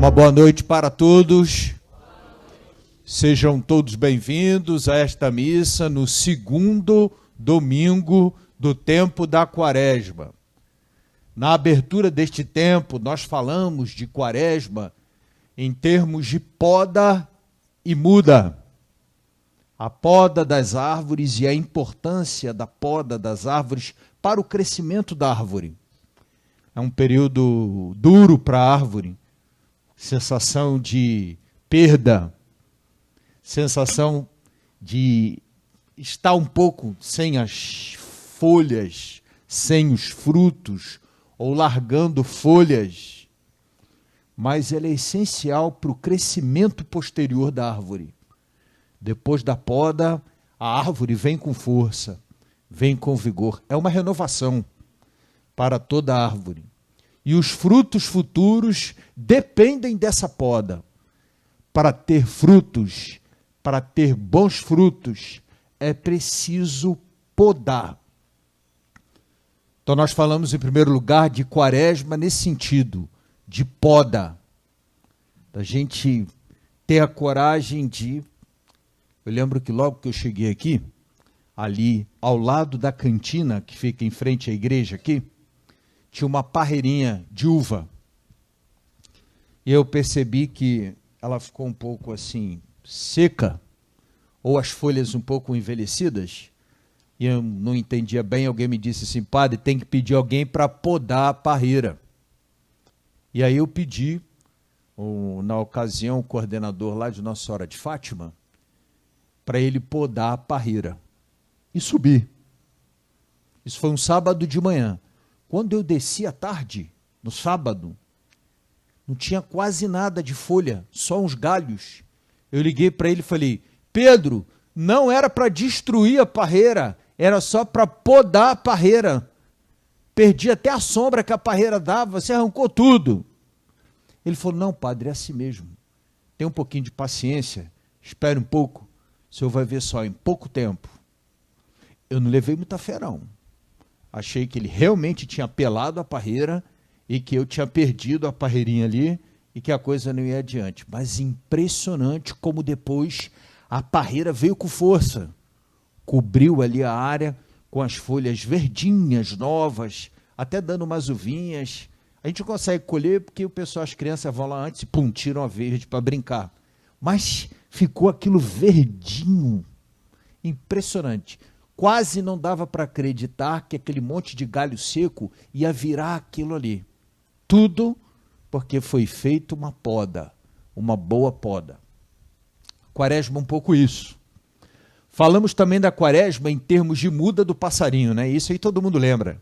Uma boa noite para todos. Sejam todos bem-vindos a esta missa no segundo domingo do tempo da Quaresma. Na abertura deste tempo, nós falamos de Quaresma em termos de poda e muda. A poda das árvores e a importância da poda das árvores para o crescimento da árvore. É um período duro para a árvore, sensação de perda, sensação de estar um pouco sem as folhas, sem os frutos, ou largando folhas, mas ela é essencial para o crescimento posterior da árvore. Depois da poda, a árvore vem com força, vem com vigor. É uma renovação para toda a árvore. E os frutos futuros dependem dessa poda. Para ter frutos, para ter bons frutos, é preciso podar. Então nós falamos em primeiro lugar de Quaresma nesse sentido, de poda. Da gente ter a coragem de... Eu lembro que logo que eu cheguei aqui, ali ao lado da cantina que fica em frente à igreja aqui, tinha uma parreirinha de uva. E eu percebi que ela ficou um pouco assim, seca, ou as folhas um pouco envelhecidas, e eu não entendia bem. Alguém me disse assim: padre, tem que pedir alguém para podar a parreira. E aí eu pedi, na ocasião, o coordenador lá de Nossa Senhora de Fátima, para ele podar a parreira. E subi. Isso foi um sábado de manhã. Quando eu desci à tarde, no sábado, não tinha quase nada de folha, só uns galhos. Eu liguei para ele e falei: Pedro, não era para destruir a parreira, era só para podar a parreira. Perdi até a sombra que a parreira dava, você arrancou tudo. Ele falou: não, padre, é assim mesmo. Tem um pouquinho de paciência, espere um pouco, o senhor vai ver só, em pouco tempo. Eu não levei muita fé, não. Achei que ele realmente tinha pelado a parreira e que eu tinha perdido a parreirinha ali e que a coisa não ia adiante. Mas impressionante como depois a parreira veio com força. Cobriu ali a área com as folhas verdinhas, novas, até dando umas uvinhas. A gente não consegue colher porque o pessoal, as crianças vão lá antes e pum, tiram a verde para brincar. Mas ficou aquilo verdinho. Impressionante. Quase não dava para acreditar que aquele monte de galho seco ia virar aquilo ali. Tudo porque foi feita uma poda, uma boa poda. Quaresma um pouco isso. Falamos também da Quaresma em termos de muda do passarinho, né? Isso aí todo mundo lembra.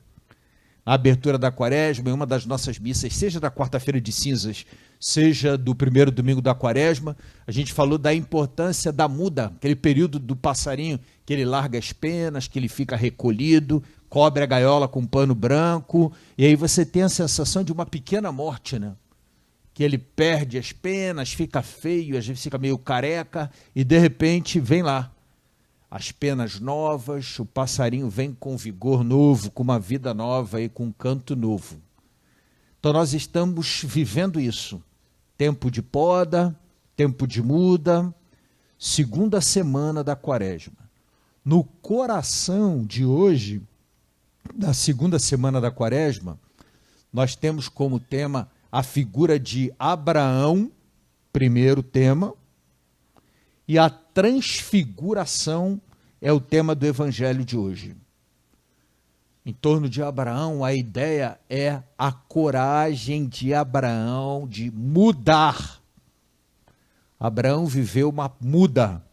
A abertura da Quaresma, em uma das nossas missas, seja da quarta-feira de cinzas, seja do primeiro domingo da Quaresma, a gente falou da importância da muda, aquele período do passarinho, que ele larga as penas, que ele fica recolhido, cobre a gaiola com um pano branco, e aí você tem a sensação de uma pequena morte, né? Que ele perde as penas, fica feio, às vezes fica meio careca, e de repente vem lá as penas novas, o passarinho vem com vigor novo, com uma vida nova e com um canto novo. Então nós estamos vivendo isso. Tempo de poda, tempo de muda, segunda semana da Quaresma. No coração de hoje, da segunda semana da Quaresma, nós temos como tema a figura de Abraão, primeiro tema, e a transfiguração é o tema do evangelho de hoje. Em torno de Abraão, a ideia é a coragem de Abraão de mudar. Abraão viveu uma muda,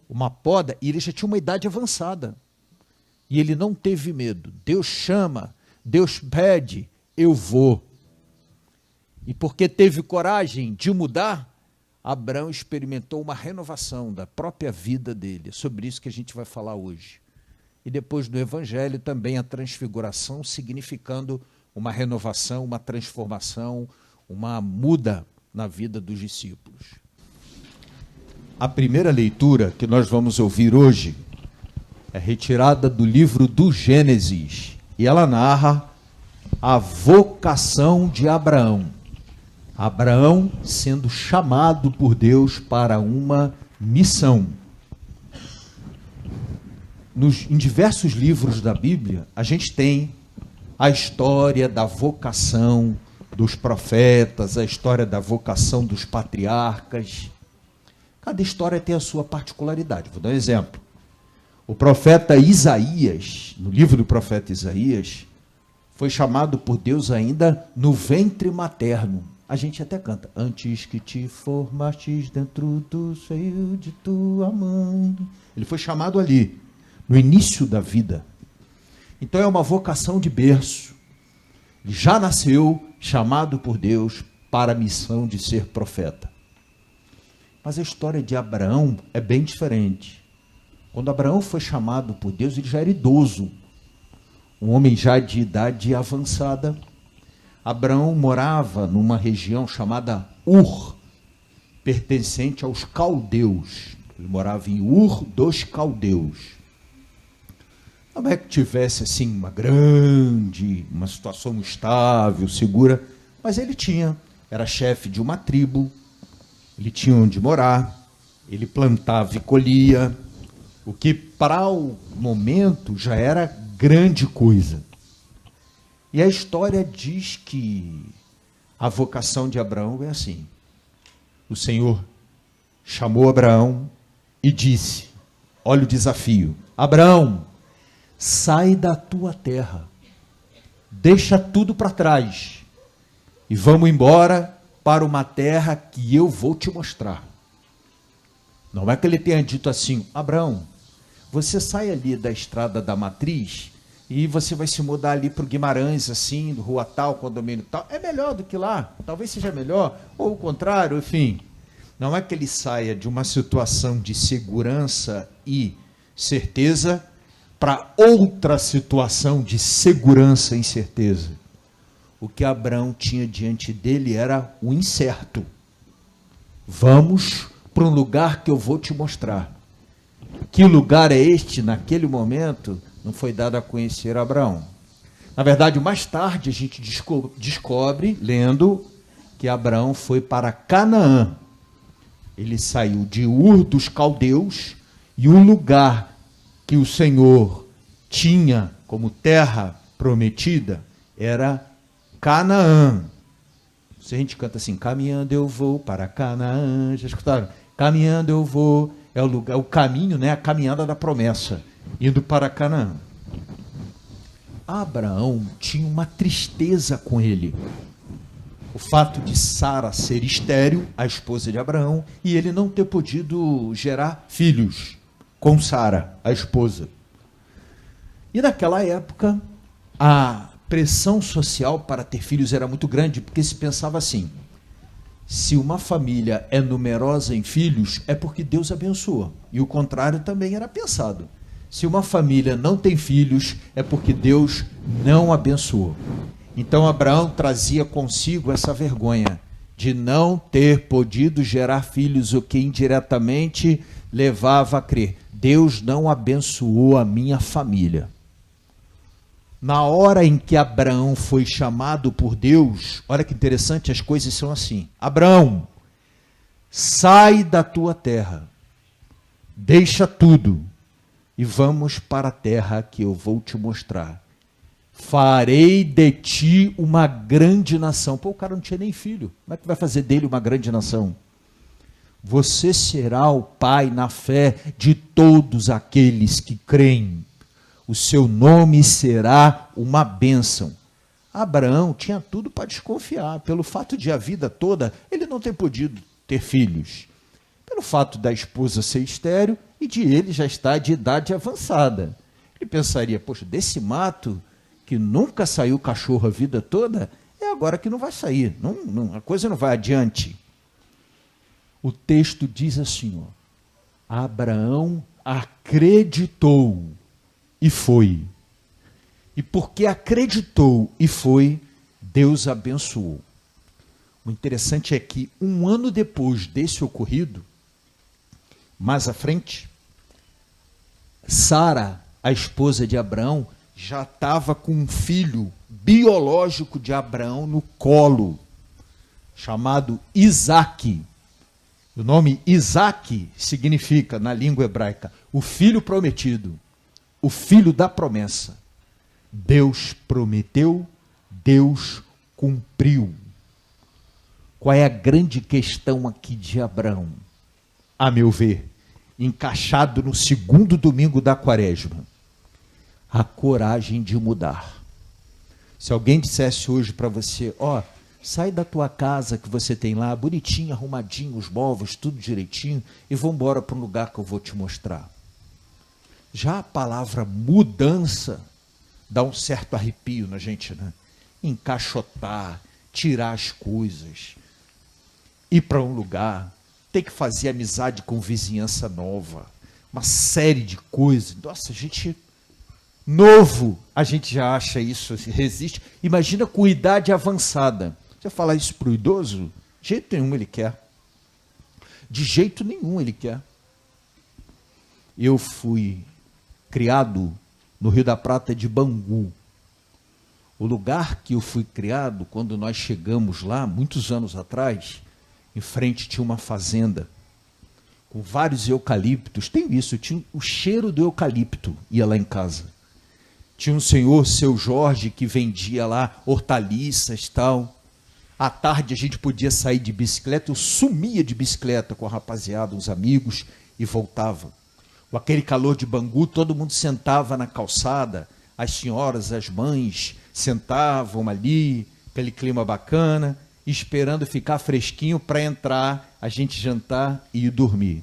uma poda, e ele já tinha uma idade avançada. E ele não teve medo. Deus chama, Deus pede, eu vou. E porque teve coragem de mudar, Abraão experimentou uma renovação da própria vida dele. É sobre isso que a gente vai falar hoje. E depois do Evangelho também a transfiguração, significando uma renovação, uma transformação, uma muda na vida dos discípulos. A primeira leitura que nós vamos ouvir hoje é retirada do livro do Gênesis. E ela narra a vocação de Abraão. Abraão sendo chamado por Deus para uma missão. Em diversos livros da Bíblia, a gente tem a história da vocação dos profetas, a história da vocação dos patriarcas. Cada história tem a sua particularidade. Vou dar um exemplo. O profeta Isaías, no livro do profeta Isaías, foi chamado por Deus ainda no ventre materno. A gente até canta: antes que te formastes dentro do seio de tua mãe. Ele foi chamado ali, no início da vida. Então é uma vocação de berço. Ele já nasceu chamado por Deus para a missão de ser profeta. Mas a história de Abraão é bem diferente. Quando Abraão foi chamado por Deus, ele já era idoso, um homem já de idade avançada. Abraão morava numa região chamada Ur, pertencente aos caldeus. Ele morava em Ur dos caldeus. Não é que tivesse assim uma situação estável, segura, mas ele era chefe de uma tribo, ele tinha onde morar, ele plantava e colhia, o que para o momento já era grande coisa. E a história diz que a vocação de Abraão é assim. O Senhor chamou Abraão e disse: olha o desafio, Abraão, sai da tua terra, deixa tudo para trás e vamos embora para uma terra que eu vou te mostrar. Não é que ele tenha dito assim: Abraão, você sai ali da estrada da matriz e você vai se mudar ali para o Guimarães, assim, rua tal, condomínio tal. É melhor do que lá, talvez seja melhor, ou o contrário, enfim. Não é que ele saia de uma situação de segurança e certeza para outra situação de segurança e incerteza. O que Abraão tinha diante dele era o incerto. Vamos para um lugar que eu vou te mostrar. Que lugar é este? Naquele momento, não foi dado a conhecer a Abraão. Na verdade, mais tarde, a gente descobre, lendo, que Abraão foi para Canaã. Ele saiu de Ur dos caldeus, e o lugar que o Senhor tinha como terra prometida era Canaã. Se a gente canta assim: caminhando eu vou para Canaã, já escutaram? Caminhando eu vou, é o lugar, o caminho, né? A caminhada da promessa, indo para Canaã. Abraão tinha uma tristeza com ele. O fato de Sara ser estéril, a esposa de Abraão, e ele não ter podido gerar filhos com Sara, a esposa. E naquela época, a pressão social para ter filhos era muito grande, porque se pensava assim: se uma família é numerosa em filhos, é porque Deus abençoa. E o contrário também era pensado. Se uma família não tem filhos, é porque Deus não abençoou. Então Abraão trazia consigo essa vergonha de não ter podido gerar filhos, o que indiretamente levava a crer: Deus não abençoou a minha família. Na hora em que Abraão foi chamado por Deus, olha que interessante, as coisas são assim: Abraão, sai da tua terra, deixa tudo e vamos para a terra que eu vou te mostrar. Farei de ti uma grande nação. Pô, o cara não tinha nem filho, como é que vai fazer dele uma grande nação? Você será o pai na fé de todos aqueles que creem. O seu nome será uma bênção. Abraão tinha tudo para desconfiar, pelo fato de a vida toda ele não ter podido ter filhos, pelo fato da esposa ser estéril e de ele já estar de idade avançada. Ele pensaria: poxa, desse mato que nunca saiu cachorro a vida toda, é agora que não vai sair, a coisa não vai adiante. O texto diz assim, ó: Abraão acreditou e foi. E porque acreditou e foi, Deus abençoou. O interessante é que 1 ano depois desse ocorrido, mais à frente, Sara, a esposa de Abraão, já estava com um filho biológico de Abraão no colo. chamado Isaque. O nome Isaque significa, na língua hebraica, o filho prometido, o filho da promessa. Deus prometeu, Deus cumpriu. Qual é a grande questão aqui de Abraão? A meu ver, encaixado no segundo domingo da quaresma, a coragem de mudar. Se alguém dissesse hoje para você, sai da tua casa que você tem lá, bonitinho, arrumadinho, os móveis, tudo direitinho, e vamos embora para um lugar que eu vou te mostrar. Já a palavra mudança dá um certo arrepio na gente, né? Encaixotar, tirar as coisas, ir para um lugar, ter que fazer amizade com vizinhança nova, uma série de coisas. Nossa, a gente... Novo, a gente já acha isso, resiste. Imagina com idade avançada. Você falar isso para o idoso? De jeito nenhum ele quer. De jeito nenhum ele quer. Eu fui criado no Rio da Prata de Bangu. O lugar que eu fui criado, quando nós chegamos lá, muitos anos atrás, em frente tinha uma fazenda, com vários eucaliptos. Tem isso, tinha o cheiro do eucalipto, ia lá em casa. Tinha um senhor, seu Jorge, que vendia lá hortaliças e tal. À tarde a gente podia sair de bicicleta, eu sumia de bicicleta com a rapaziada, uns amigos, e voltava. Com aquele calor de Bangu, todo mundo sentava na calçada, as senhoras, as mães, sentavam ali, aquele clima bacana, esperando ficar fresquinho para entrar, a gente jantar e ir dormir.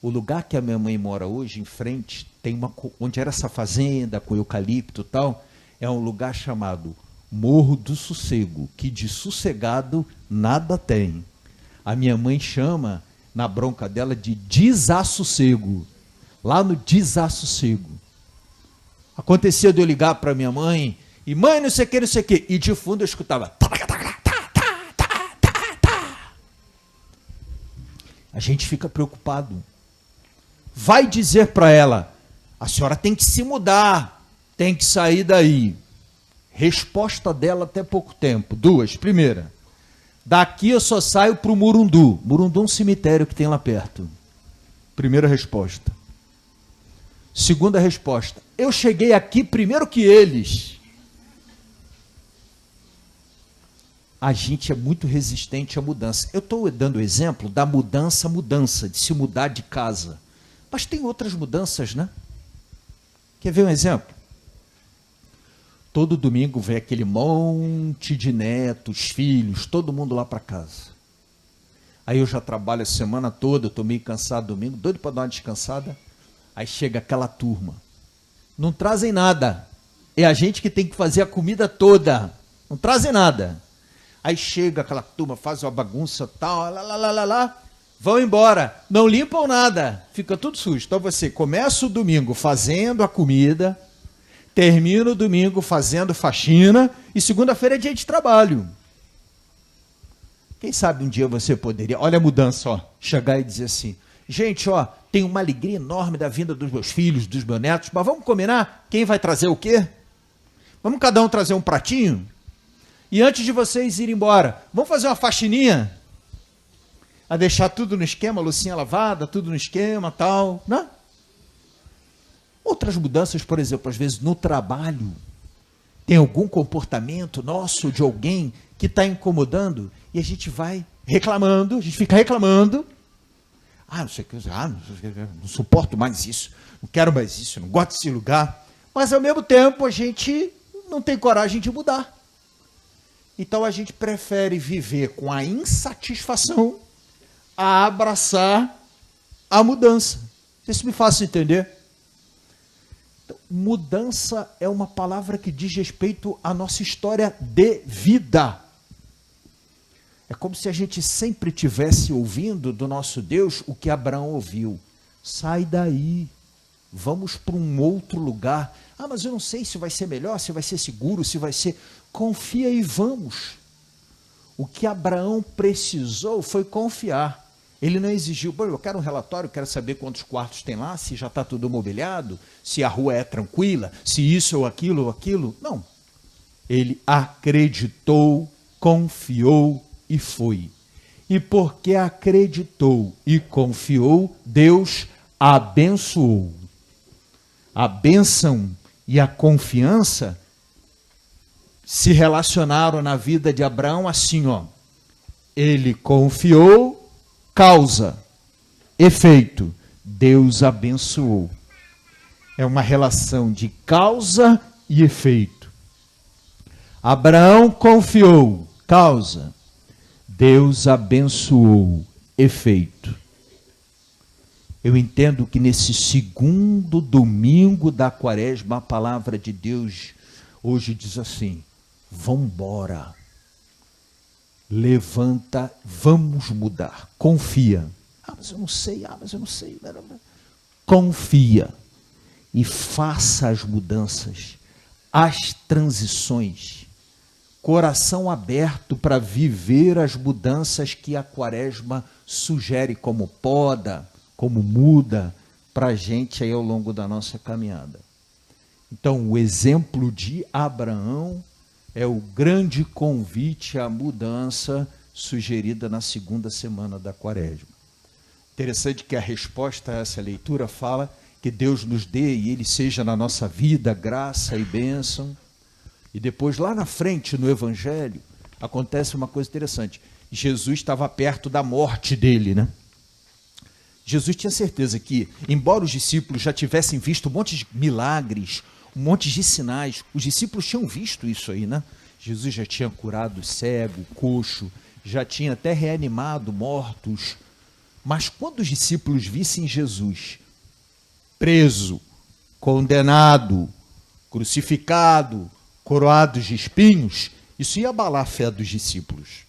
O lugar que a minha mãe mora hoje, em frente, tem onde era essa fazenda com eucalipto e tal, é um lugar chamado Morro do Sossego, que de sossegado nada tem. A minha mãe chama, na bronca dela, de desassossego. Lá no desassossego. Acontecia de eu ligar para minha mãe, e mãe, não sei o que, e de fundo eu escutava... A gente fica preocupado. Vai dizer para ela, a senhora tem que se mudar, tem que sair daí. Resposta dela até pouco tempo. Duas. Primeira, daqui eu só saio para o Murundu. Murundu é um cemitério que tem lá perto. Primeira resposta. Segunda resposta, eu cheguei aqui primeiro que eles. A gente é muito resistente à mudança. Eu estou dando o exemplo da mudança, de se mudar de casa. Mas tem outras mudanças, né? Quer ver um exemplo? Todo domingo vem aquele monte de netos, filhos, todo mundo lá para casa. Aí eu já trabalho a semana toda, eu estou meio cansado domingo, doido para dar uma descansada. Aí chega aquela turma. Não trazem nada. É a gente que tem que fazer a comida toda. Não trazem nada. Aí chega aquela turma, faz uma bagunça, tal, lá. Vão embora, não limpam nada, fica tudo sujo. Então você começa o domingo fazendo a comida, termina o domingo fazendo faxina, e segunda-feira é dia de trabalho. Quem sabe um dia você poderia, olha a mudança, chegar e dizer assim, gente, tem uma alegria enorme da vinda dos meus filhos, dos meus netos, mas vamos combinar quem vai trazer o quê? Vamos cada um trazer um pratinho? E antes de vocês irem embora, vamos fazer uma faxininha? A deixar tudo no esquema, a loucinha lavada, tudo no esquema, tal, né? Outras mudanças, por exemplo, às vezes no trabalho, tem algum comportamento nosso, de alguém, que está incomodando, e a gente vai reclamando, a gente fica reclamando, não sei o que, não suporto mais isso, não quero mais isso, não gosto desse lugar, mas ao mesmo tempo a gente não tem coragem de mudar. Então a gente prefere viver com a insatisfação a abraçar a mudança. Isso me faz entender? Então, mudança é uma palavra que diz respeito à nossa história de vida. É como se a gente sempre tivesse ouvindo do nosso Deus o que Abraão ouviu. Sai daí, vamos para um outro lugar. Mas eu não sei se vai ser melhor, se vai ser seguro, se vai ser... Confia e vamos. O que Abraão precisou foi confiar. Ele não exigiu, eu quero um relatório, quero saber quantos quartos tem lá, se já está tudo mobiliado, se a rua é tranquila, se isso ou aquilo. Não. Ele acreditou confiou e foi. E porque acreditou e confiou, Deus abençoou. A bênção e a confiança se relacionaram na vida de Abraão assim, ó. Ele confiou, causa, efeito. Deus abençoou. É uma relação de causa e efeito. Abraão confiou, causa. Deus abençoou, efeito. Eu entendo que nesse segundo domingo da quaresma, a palavra de Deus hoje diz assim: vambora, levanta, vamos mudar, confia. Mas eu não sei, mas eu não sei. Confia e faça as mudanças, as transições. Coração aberto para viver as mudanças que a quaresma sugere como poda, como muda para a gente aí ao longo da nossa caminhada. Então, o exemplo de Abraão é o grande convite à mudança sugerida na segunda semana da quaresma. Interessante que a resposta a essa leitura fala que Deus nos dê e Ele seja na nossa vida graça e bênção. E depois, lá na frente, no Evangelho, acontece uma coisa interessante. Jesus estava perto da morte dele, né? Jesus tinha certeza que, embora os discípulos já tivessem visto um monte de milagres, um monte de sinais, os discípulos tinham visto isso aí, né? Jesus já tinha curado cego, coxo, já tinha até reanimado mortos. Mas quando os discípulos vissem Jesus preso, condenado, crucificado, coroados de espinhos, isso ia abalar a fé dos discípulos.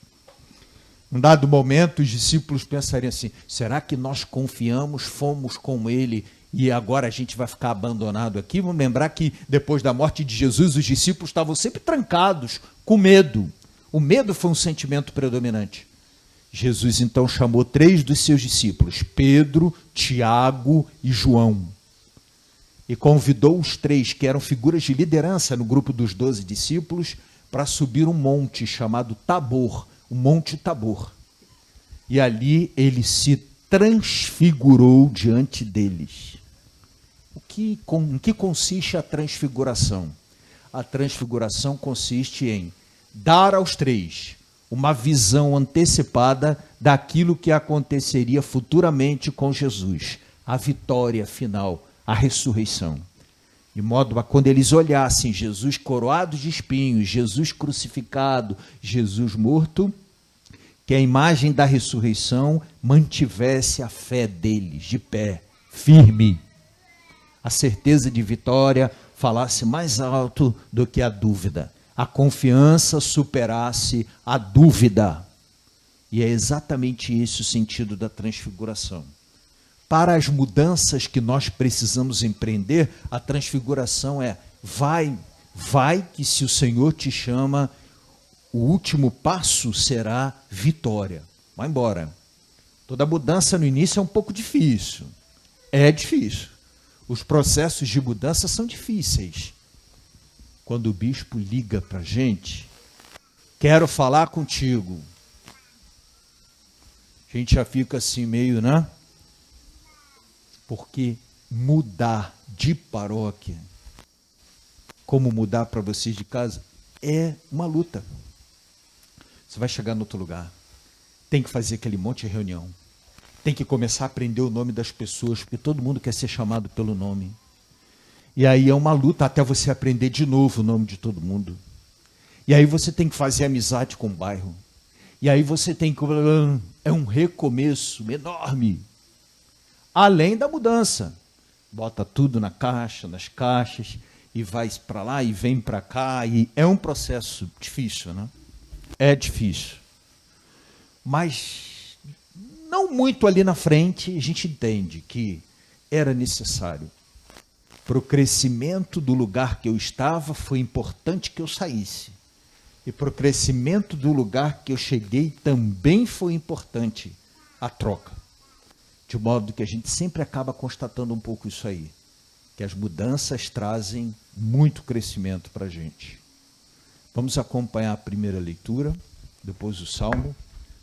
Num dado momento, os discípulos pensariam assim: será que nós confiamos, fomos com ele e agora a gente vai ficar abandonado aqui? Vamos lembrar que depois da morte de Jesus, os discípulos estavam sempre trancados, com medo. O medo foi um sentimento predominante. Jesus então chamou 3 dos seus discípulos, Pedro, Tiago e João, e convidou os 3, que eram figuras de liderança no grupo dos 12 discípulos, para subir um monte chamado Tabor, o Monte Tabor. E ali ele se transfigurou diante deles. Em que consiste a transfiguração? A transfiguração consiste em dar aos 3 uma visão antecipada daquilo que aconteceria futuramente com Jesus, a vitória final, a ressurreição. De modo a quando eles olhassem Jesus coroado de espinhos, Jesus crucificado, Jesus morto, que a imagem da ressurreição mantivesse a fé deles de pé, firme. A certeza de vitória falasse mais alto do que a dúvida. A confiança superasse a dúvida. E é exatamente esse o sentido da transfiguração. Para as mudanças que nós precisamos empreender, a transfiguração é: vai que se o Senhor te chama, o último passo será vitória. Vai embora. Toda mudança no início é um pouco difícil. É difícil. Os processos de mudança são difíceis. Quando o bispo liga para a gente, quero falar contigo. A gente já fica assim meio, né? Porque mudar de paróquia, como mudar para vocês de casa, é uma luta. Você vai chegar em outro lugar, tem que fazer aquele monte de reunião, tem que começar a aprender o nome das pessoas, porque todo mundo quer ser chamado pelo nome. E aí é uma luta até você aprender de novo o nome de todo mundo. E aí você tem que fazer amizade com o bairro. E aí você tem que... É um recomeço enorme. Além da mudança. Bota tudo na caixa, nas caixas, e vai para lá e vem para cá. E é um processo difícil, né? É difícil. Mas não muito ali na frente, a gente entende que era necessário. Para o crescimento do lugar que eu estava, foi importante que eu saísse. E para o crescimento do lugar que eu cheguei, também foi importante a troca. De modo que a gente sempre acaba constatando um pouco isso aí. Que as mudanças trazem muito crescimento para a gente. Vamos acompanhar a primeira leitura. depois o Salmo,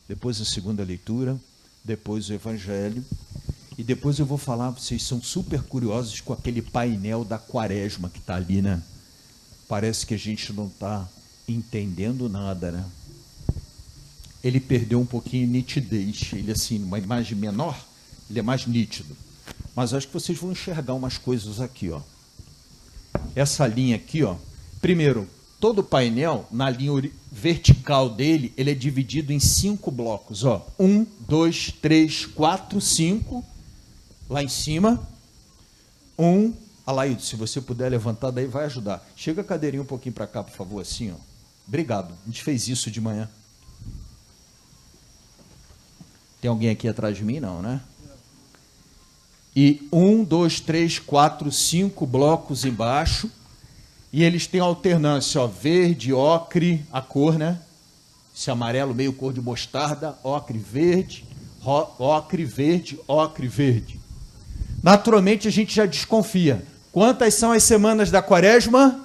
depois a segunda leitura, depois o Evangelho, e depois eu vou falar, vocês são super curiosos com aquele painel da Quaresma que está ali, né? Parece que a gente não está entendendo nada, né? Ele perdeu um pouquinho de nitidez, ele assim, numa imagem menor, ele é mais nítido. Mas acho que vocês vão enxergar umas coisas aqui, ó. Essa linha aqui, ó. Primeiro, todo o painel, na linha vertical dele, ele é dividido em 5 blocos, ó. 1, 2, 3, 4, 5. Lá em cima. 1. Alaído, se você puder levantar daí, vai ajudar. Chega a cadeirinha um pouquinho para cá, por favor, assim, ó. Obrigado. A gente fez isso de manhã. Tem alguém aqui atrás de mim? Não, né? E 1, 2, 3, 4, 5 blocos embaixo. E eles têm alternância, ó, verde, ocre, a cor, né? Esse amarelo meio cor de mostarda, ocre, verde, ocre, verde, ocre, verde. Naturalmente a gente já desconfia. Quantas são as semanas da Quaresma?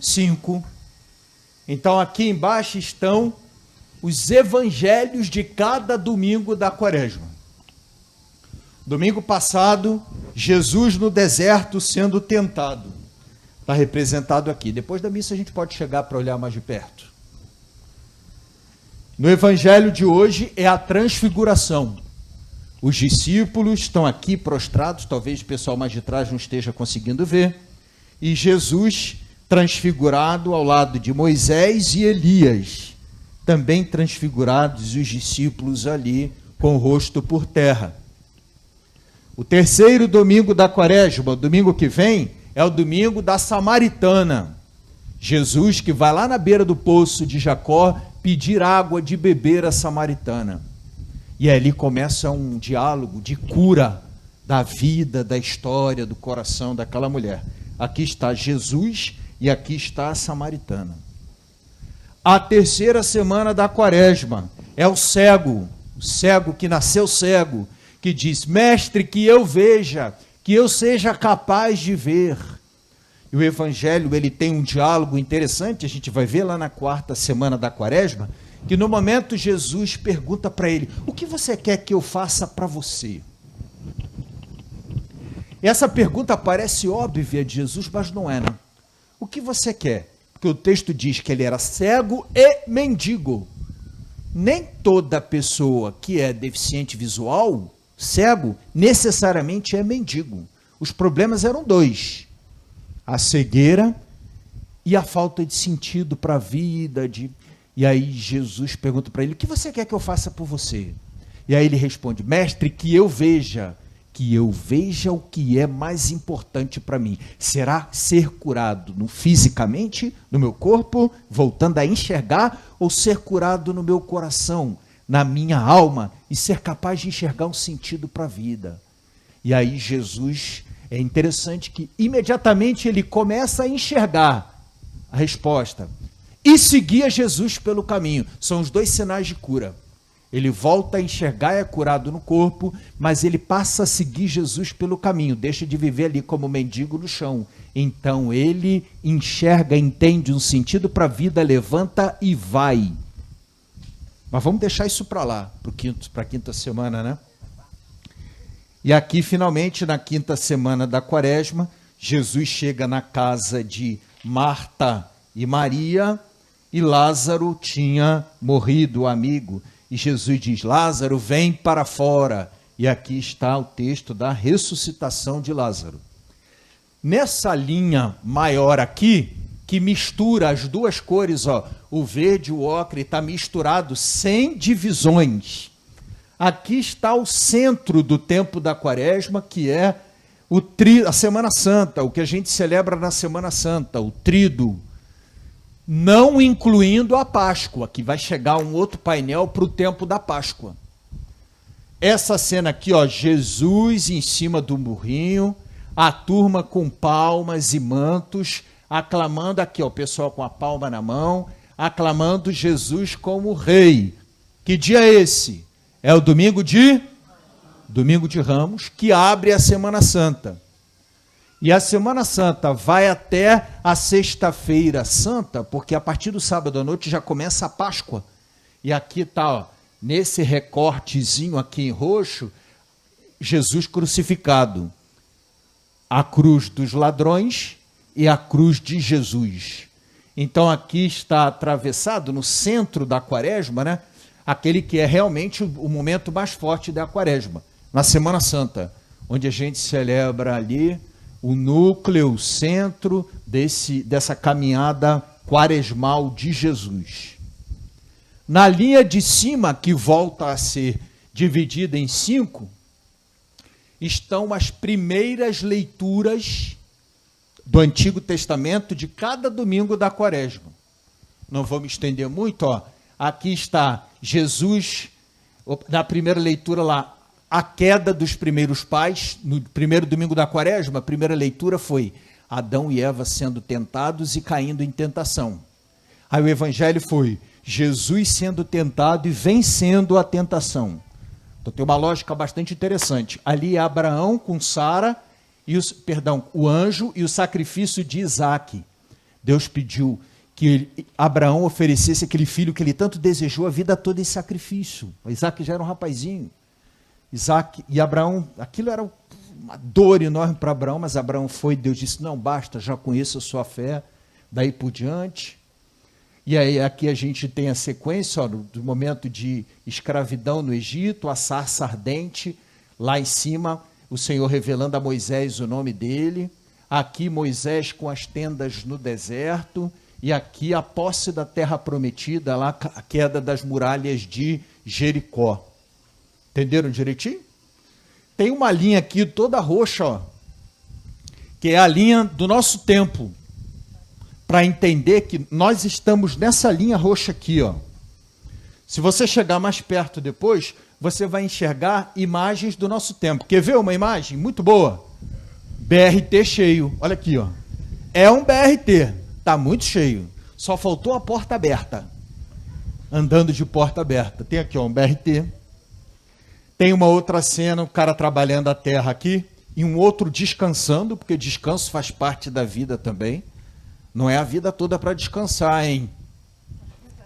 5. Então aqui embaixo estão os evangelhos de cada domingo da Quaresma. Domingo passado, Jesus no deserto sendo tentado. Está representado aqui. Depois da missa a gente pode chegar para olhar mais de perto. No evangelho de hoje é a transfiguração. Os discípulos estão aqui prostrados, talvez o pessoal mais de trás não esteja conseguindo ver, e Jesus transfigurado ao lado de Moisés e Elias, também transfigurados, os discípulos ali com o rosto por terra. O terceiro domingo da Quaresma, domingo que vem, é o domingo da Samaritana. Jesus que vai lá na beira do poço de Jacó pedir água de beber à Samaritana. E ali começa um diálogo de cura da vida, da história, do coração daquela mulher. Aqui está Jesus e aqui está a Samaritana. A terceira semana da Quaresma é o cego que nasceu cego, que diz: mestre, que eu veja, que eu seja capaz de ver. E o Evangelho ele tem um diálogo interessante, a gente vai ver lá na quarta semana da Quaresma, que no momento Jesus pergunta para ele: o que você quer que eu faça para você? Essa pergunta parece óbvia de Jesus, mas não é, não. O que você quer? Porque o texto diz que ele era cego e mendigo. Nem toda pessoa que é deficiente visual, cego, necessariamente é mendigo. Os problemas eram 2. A cegueira e a falta de sentido para a vida. E aí Jesus pergunta para ele: o que você quer que eu faça por você? E aí ele responde: mestre, que eu veja o que é mais importante para mim. Será ser curado fisicamente, no meu corpo, voltando a enxergar, ou ser curado no meu coração, na minha alma, e ser capaz de enxergar um sentido para a vida? E aí Jesus, é interessante que imediatamente ele começa a enxergar a resposta e seguia Jesus pelo caminho. São os 2 sinais de cura. Ele volta a enxergar e é curado no corpo, mas ele passa a seguir Jesus pelo caminho, deixa de viver ali como mendigo no chão. Então ele enxerga, entende um sentido para a vida, levanta e vai. Mas vamos deixar isso para lá, para a quinta semana, né? E aqui, finalmente, na quinta semana da Quaresma, Jesus chega na casa de Marta e Maria, e Lázaro tinha morrido, o amigo. E Jesus diz: Lázaro, vem para fora. E aqui está o texto da ressuscitação de Lázaro. Nessa linha maior aqui, que mistura as 2 cores, ó, o verde e o ocre, está misturado sem divisões. Aqui está o centro do tempo da Quaresma, que é a Semana Santa, o que a gente celebra na Semana Santa, o Tríduo. Não incluindo a Páscoa, que vai chegar um outro painel para o tempo da Páscoa. Essa cena aqui, ó, Jesus em cima do burrinho, a turma com palmas e mantos, aclamando aqui, ó, o pessoal com a palma na mão, aclamando Jesus como rei. Que dia é esse? É o Domingo de Ramos, que abre a Semana Santa. E a Semana Santa vai até a Sexta-feira Santa, porque a partir do sábado à noite já começa a Páscoa. E aqui está, nesse recortezinho aqui em roxo, Jesus crucificado. A cruz dos ladrões e a cruz de Jesus. Então aqui está atravessado no centro da quaresma, né? Aquele que é realmente o momento mais forte da quaresma, na Semana Santa, onde a gente celebra ali o núcleo, o centro dessa caminhada quaresmal de Jesus. Na linha de cima, que volta a ser dividida em 5, estão as primeiras leituras do Antigo Testamento de cada domingo da quaresma. Não vou me estender muito, ó. Aqui está Jesus, na primeira leitura lá, a queda dos primeiros pais. No primeiro domingo da quaresma, a primeira leitura foi Adão e Eva sendo tentados e caindo em tentação. Aí o evangelho foi Jesus sendo tentado e vencendo a tentação. Então tem uma lógica bastante interessante. Ali é Abraão com Sara, o anjo e o sacrifício de Isaac. Deus pediu que Abraão oferecesse aquele filho que ele tanto desejou a vida toda em sacrifício. Isaac já era um rapazinho. Isaac e Abraão, aquilo era uma dor enorme para Abraão, mas Abraão foi, Deus disse, não, basta, já conheço a sua fé, daí por diante. E aí aqui a gente tem a sequência, ó, do momento de escravidão no Egito, a sarça ardente, lá em cima, o Senhor revelando a Moisés o nome dele, aqui Moisés com as tendas no deserto, e aqui a posse da terra prometida, lá a queda das muralhas de Jericó. Entenderam direitinho? Tem uma linha aqui toda roxa, ó, que é a linha do nosso tempo, para entender que nós estamos nessa linha roxa aqui, ó. Se você chegar mais perto depois, você vai enxergar imagens do nosso tempo. Quer ver uma imagem muito boa? BRT cheio, olha aqui, ó. É um BRT, tá muito cheio. Só faltou a porta aberta. Andando de porta aberta. Tem aqui, ó, um BRT. Tem uma outra cena, o cara trabalhando a terra aqui, e um outro descansando, porque descanso faz parte da vida também. Não é a vida toda para descansar, hein?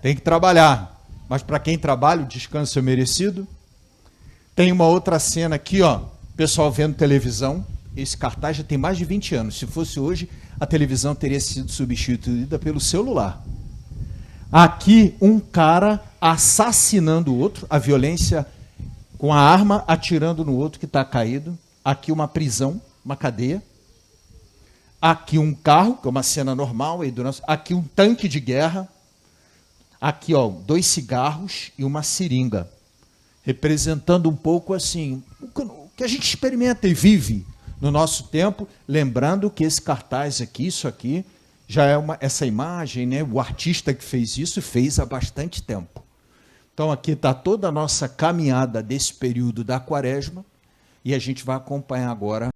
Tem que trabalhar. Mas para quem trabalha, o descanso é merecido. Tem uma outra cena aqui, ó, pessoal vendo televisão. Esse cartaz já tem mais de 20 anos. Se fosse hoje, a televisão teria sido substituída pelo celular. Aqui, um cara assassinando o outro, a violência com a arma atirando no outro que está caído. Aqui uma prisão, uma cadeia. Aqui um carro, que é uma cena normal. Aqui um tanque de guerra. Aqui, ó, 2 cigarros e uma seringa. Representando um pouco assim, o que a gente experimenta e vive no nosso tempo. Lembrando que esse cartaz aqui, isso aqui, já é essa imagem, né? O artista que fez isso fez há bastante tempo. Então aqui está toda a nossa caminhada desse período da quaresma e a gente vai acompanhar agora